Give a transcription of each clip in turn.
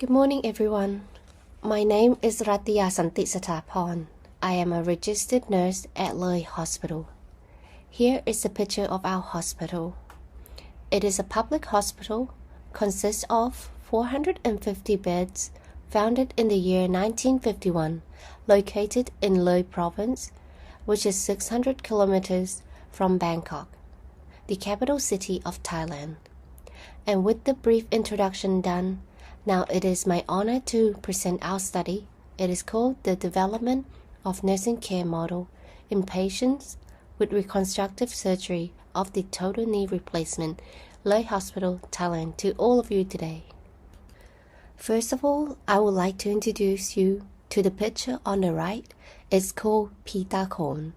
Good morning, everyone. My name is Rattiya Santisathaporn. I am a registered nurse at Loei Hospital. Here is a picture of our hospital. It is a public hospital, consists of 450 beds, founded in the year 1951, located in Loei province, which is 600 kilometers from Bangkok, the capital city of Thailand. And with the brief introduction done, now it is my honor to present our study. It is called the Development of Nursing Care Model in Patients with Reconstructive Surgery of the Total Knee Replacement, Loei Hospital, Thailand, to all of you today. First of all, I would like to introduce you to the picture on the right. It's called Pitakon.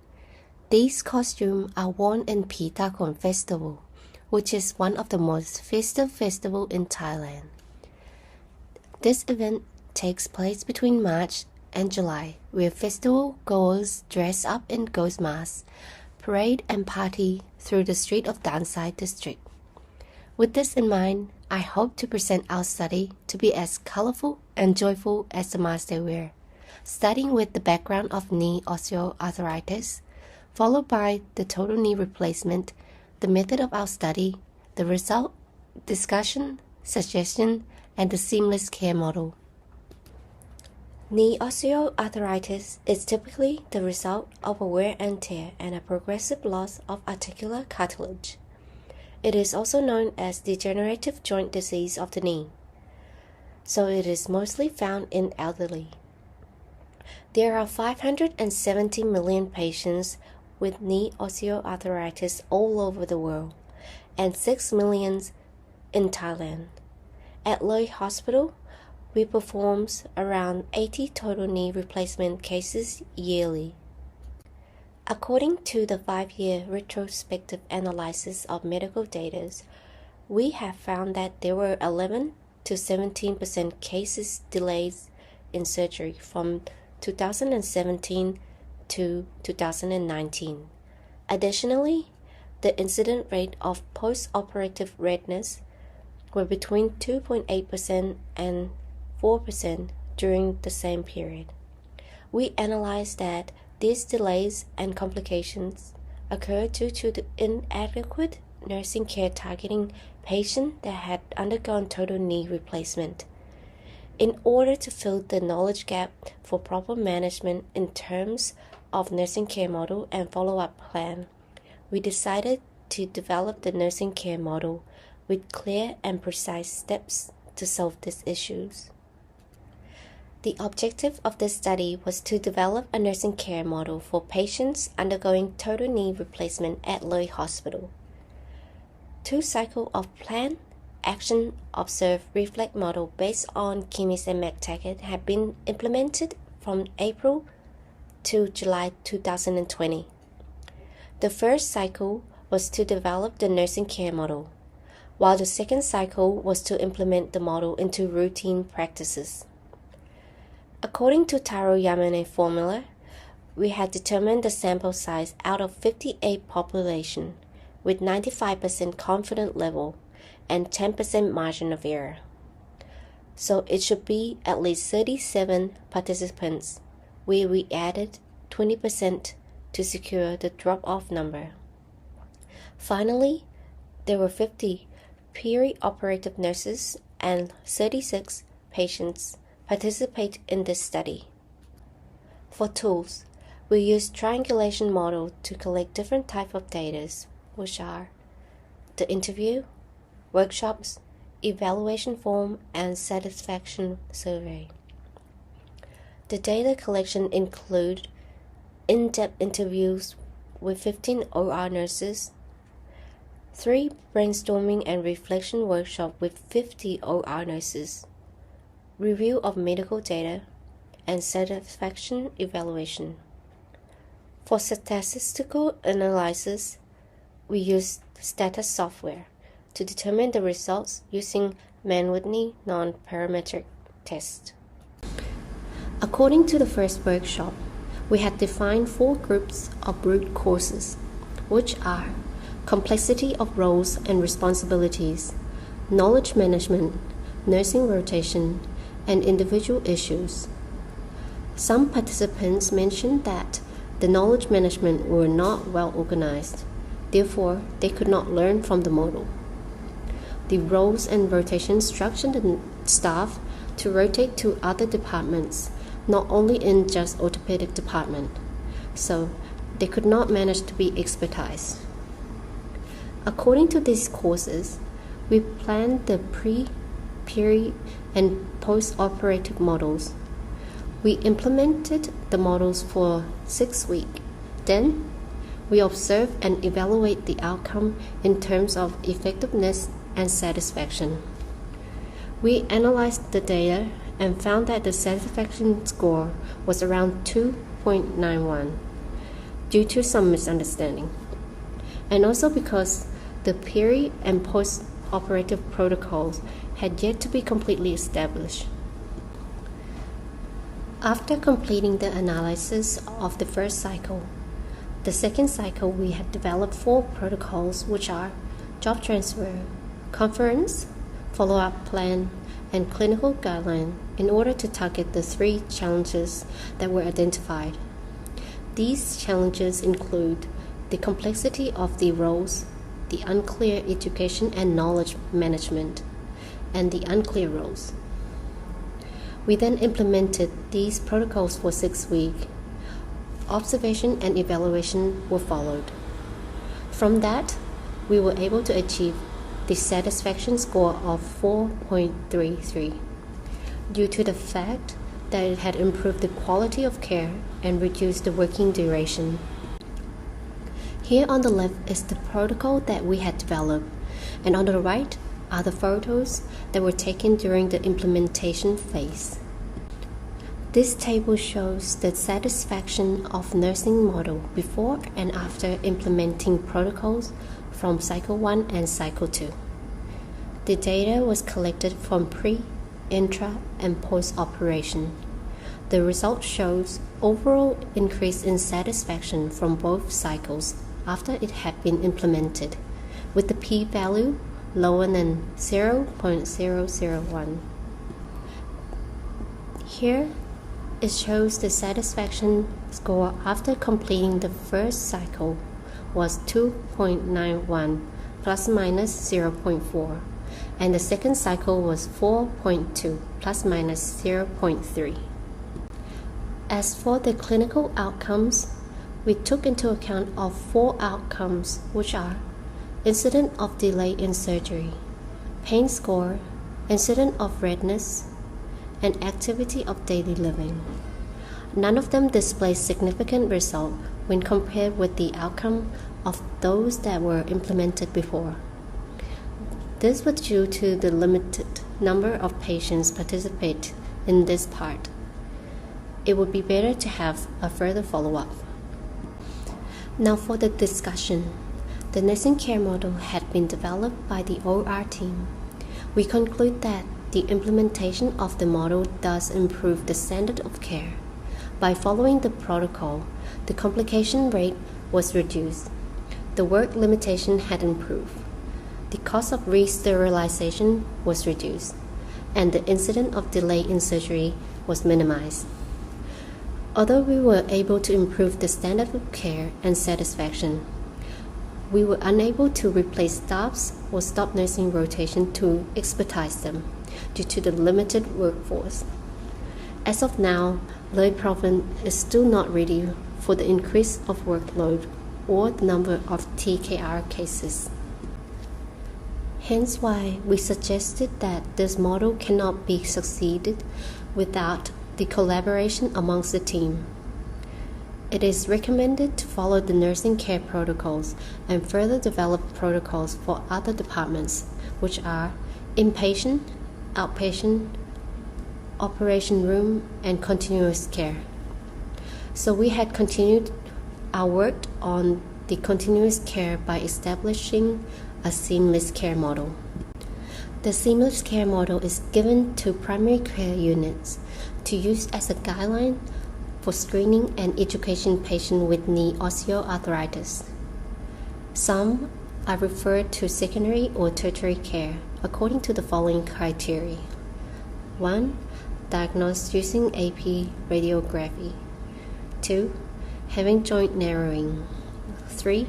These costumes are worn in Pitakon Festival, which is one of the most festive festivals in Thailand. This event takes place between March and July, where festival goers dress up in ghost masks, parade and party through the street of Dansai district. With this in mind, I hope to present our study to be as colorful and joyful as the masks they wear, starting with the background of knee osteoarthritis, followed by the total knee replacement, the method of our study, the result, discussion, suggestion, and the seamless care model. Knee osteoarthritis is typically the result of a wear and tear and a progressive loss of articular cartilage. It is also known as degenerative joint disease of the knee, so it is mostly found in elderly. There are 570 million patients with knee osteoarthritis all over the world, and 6 million in Thailand. At Loei Hospital, we perform around 80 total knee replacement cases yearly. According to the 5-year retrospective analysis of medical data, we have found that there were 11 to 17% cases delays in surgery from 2017 to 2019. Additionally, the incident rate of post-operative redness were between 2.8% and 4% during the same period. We analyzed that these delays and complications occurred due to the inadequate nursing care targeting patients that had undergone total knee replacement. In order to fill the knowledge gap for proper management in terms of nursing care model and follow-up plan, we decided to develop the nursing care model with clear and precise steps to solve these issues. The objective of this study was to develop a nursing care model for patients undergoing total knee replacement at Loei Hospital. 2 cycles of plan, action, observe, reflect model based on gimmicks and McTaggart have been implemented from April to July 2020. The first cycle was to develop the nursing care model, while the second cycle was to implement the model into routine practices. According to Taro Yamane formula, we had determined the sample size out of 58 population with 95% confidence level and 10% margin of error. So it should be at least 37 participants, where we added 20% to secure the drop-off number. Finally, there were 50 peri-operative nurses and 36 patients participate in this study. For tools, we use triangulation model to collect different types of data, which are the interview, workshops, evaluation form, and satisfaction survey. The data collection include in-depth interviews with 15 OR nurses, 3 brainstorming and reflection workshops with 50 OR nurses, review of medical data, and satisfaction evaluation. For statistical analysis, we use status software to determine the results using Mann-Whitney non-parametric test. According to the first workshop, we had defined 4 groups of root causes, which are complexity of roles and responsibilities, knowledge management, nursing rotation, and individual issues. Some participants mentioned that the knowledge management were not well organized, therefore they could not learn from the model. The roles and rotation structured the staff to rotate to other departments, not only in just orthopedic department, so they could not manage to be expertise. According to these courses, we planned the pre, peri, and post-operative models. We implemented the models for 6 weeks. Then, we observe and evaluate the outcome in terms of effectiveness and satisfaction. We analyzed the data and found that the satisfaction score was around 2.91 due to some misunderstanding, and also because the peri and post-operative protocols had yet to be completely established. After completing the analysis of the first cycle, the second cycle we had developed 4 protocols, which are job transfer, conference, follow-up plan, and clinical guideline, in order to target the 3 challenges that were identified. These challenges include the complexity of the roles, the unclear education and knowledge management, and the unclear roles. We then implemented these protocols for 6 weeks. Observation and evaluation were followed. From that, we were able to achieve the satisfaction score of 4.33 due to the fact that it had improved the quality of care and reduced the working duration. Here on the left is the protocol that we had developed, and on the right are the photos that were taken during the implementation phase. This table shows the satisfaction of nursing model before and after implementing protocols from cycle 1 and cycle 2. The data was collected from pre, intra, and post-operation. The result shows overall increase in satisfaction from both cycles after it had been implemented, with the p-value lower than 0.001. Here, it shows the satisfaction score after completing the first cycle was 2.91 plus minus 0.4, and the second cycle was 4.2 plus minus 0.3. As for the clinical outcomes, we took into account of 4 outcomes, which are incident of delay in surgery, pain score, incident of redness, and activity of daily living. None of them display significant result when compared with the outcome of those that were implemented before. This was due to the limited number of patients participate in this part. It would be better to have a further follow-up. Now for the discussion. The nursing care model had been developed by the OR team. We conclude that the implementation of the model does improve the standard of care. By following the protocol, the complication rate was reduced. The work limitation had improved. The cost of re-sterilization was reduced, and the incident of delay in surgery was minimized. Although we were able to improve the standard of care and satisfaction, we were unable to replace staffs or stop nursing rotation to expertise them due to the limited workforce. As of now, Loei province is still not ready for the increase of workload or the number of TKR cases. Hence why we suggested that this model cannot be succeeded without the collaboration amongst the team. It is recommended to follow the nursing care protocols and further develop protocols for other departments, which are inpatient, outpatient, operation room, and continuous care. So we had continued our work on the continuous care by establishing a seamless care model. The seamless care model is given to primary care units to use as a guideline for screening and education patients with knee osteoarthritis. Some are referred to secondary or tertiary care according to the following criteria. 1. diagnosed using AP radiography. 2. Having joint narrowing. 3.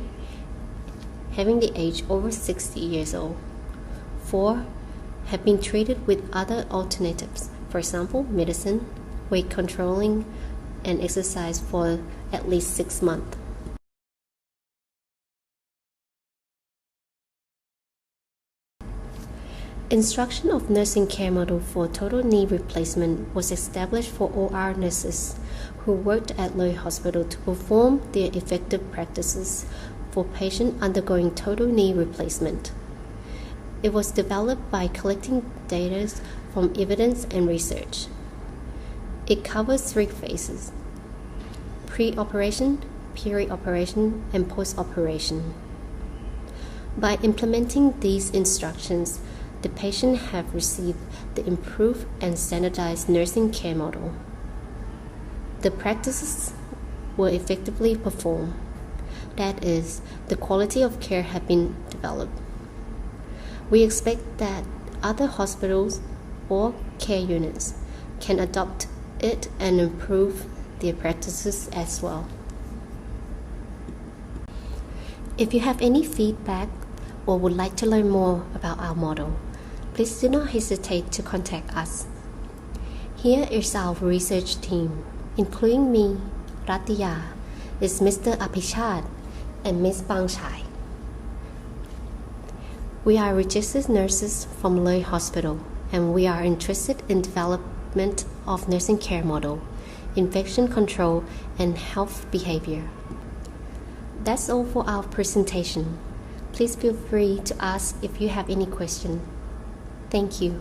Having the age over 60 years old. 4. Have been treated with other alternatives, for example, medicine, weight controlling, and exercise for at least 6 months. Instruction of nursing care model for total knee replacement was established for OR nurses who worked at Loei Hospital to perform their effective practices for patients undergoing total knee replacement. It was developed by collecting data from evidence and research. It covers 3 phases: pre-operation, peri-operation, and post-operation. By implementing these instructions, the patient have received the improved and standardized nursing care model. The practices were effectively performed. That is, the quality of care have been developed. We expect that other hospitals or care units can adopt it and improve their practices as well. If you have any feedback or would like to learn more about our model, please do not hesitate to contact us. Here is our research team, including me, Rattiya, is Mr. Apichat, and Ms. Bangchai. We are registered nurses from Loei Hospital, and we are interested in development of nursing care model, infection control, and health behavior. That's all for our presentation. Please feel free to ask if you have any questions. Thank you.